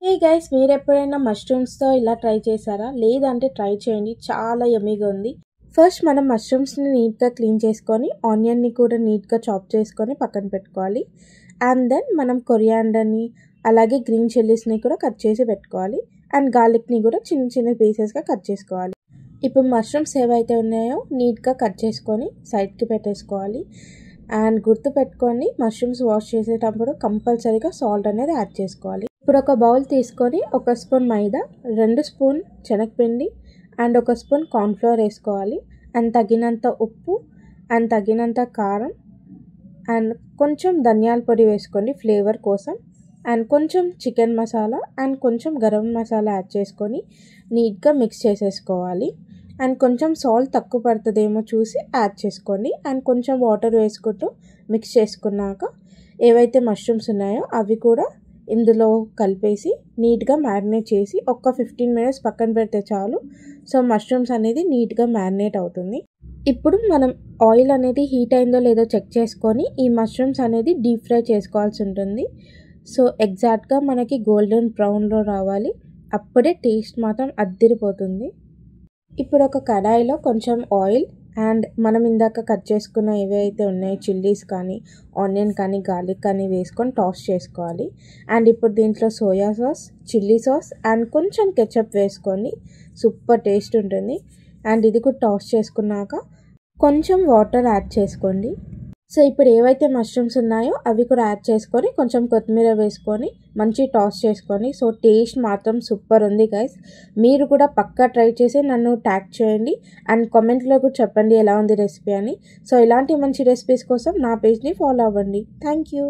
Hey guys, మీరు ఎప్పుడైనా మష్రూమ్స్తో ఇలా ట్రై చేశారా? లేదంటే ట్రై చేయండి, చాలా యమ్మీగా ఉంది. ఫస్ట్ మనం మష్రూమ్స్ని నీట్గా క్లీన్ చేసుకొని ఆనియన్ని కూడా నీట్గా చాప్ చేసుకొని పక్కన పెట్టుకోవాలి. అండ్ దెన్ మనం కొరియాండర్ని అలాగే గ్రీన్ చిల్లీస్ని కూడా కట్ చేసి పెట్టుకోవాలి. అండ్ గార్లిక్ని కూడా చిన్న చిన్న పీసెస్గా కట్ చేసుకోవాలి. ఇప్పుడు మష్రూమ్స్ ఏవైతే ఉన్నాయో నీట్గా కట్ చేసుకొని సైడ్కి పెట్టేసుకోవాలి. అండ్ గుర్తు పెట్టుకోండి, మష్రూమ్స్ వాష్ చేసేటప్పుడు కంపల్సరీగా సాల్ట్ అనేది యాడ్ చేసుకోవాలి. ఇప్పుడు ఒక బౌల్ తీసుకొని 1 స్పూన్ మైదా, 2 స్పూన్ శనగపిండి అండ్ 1 స్పూన్ కార్న్ఫ్లోర్ వేసుకోవాలి. అండ్ తగినంత ఉప్పు అండ్ తగినంత కారం అండ్ కొంచెం ధనియాల పొడి వేసుకోండి ఫ్లేవర్ కోసం. అండ్ కొంచెం చికెన్ మసాలా అండ్ కొంచెం గరం మసాలా యాడ్ చేసుకొని నీట్గా మిక్స్ చేసేసుకోవాలి. అండ్ కొంచెం సాల్ట్ తక్కువ పడుతుందేమో చూసి యాడ్ చేసుకోండి. అండ్ కొంచెం వాటర్ వేసుకుంటూ మిక్స్ చేసుకున్నాక ఏవైతే మష్రూమ్స్ ఉన్నాయో అవి కూడా ఇందులో కలిపేసి నీట్గా మ్యారినేట్ చేసి ఒక 15 మినిట్స్ పక్కన పెడితే చాలు. సో మష్రూమ్స్ అనేది నీట్గా మ్యారినేట్ అవుతుంది. ఇప్పుడు మనం ఆయిల్ అనేది హీట్ అయిందో లేదో చెక్ చేసుకొని ఈ మష్రూమ్స్ అనేది డీప్ ఫ్రై చేసుకోవాల్సి ఉంటుంది. సో ఎగ్జాక్ట్గా మనకి గోల్డెన్ బ్రౌన్లో రావాలి, అప్పుడే టేస్ట్ మాత్రం అద్దిరిపోతుంది. ఇప్పుడు ఒక కడాయిలో కొంచెం ఆయిల్ అండ్ మనం ఇందాక కట్ చేసుకున్న ఏవైతే ఉన్నాయో చిల్లీస్ కానీ ఆనియన్ కానీ గార్లిక్ కానీ వేసుకొని టాస్ చేసుకోవాలి. అండ్ ఇప్పుడు దీంట్లో soya sauce, chilli sauce and కొంచెం కెచప్ వేసుకొని సూపర్ టేస్ట్ ఉంటుంది. అండ్ ఇది కూడా టాస్ చేసుకున్నాక కొంచెం వాటర్ యాడ్ చేసుకోండి. సో ఇప్పుడు ఏవైతే మష్రూమ్స్ ఉన్నాయో అవి కూడా యాడ్ చేసుకొని కొంచెం కొత్తిమీర వేసుకొని మంచి టాస్ చేసుకొని, సో టేస్ట్ మాత్రం సూపర్ ఉంది గైస్. మీరు కూడా పక్కా ట్రై చేసి నన్ను ట్యాగ్ చేయండి అండ్ కామెంట్లో కూడా చెప్పండి ఎలా ఉంది రెసిపీ అని. సో ఇలాంటి మంచి రెసిపీస్ కోసం నా పేజ్ని ఫాలో అవ్వండి. Thank you.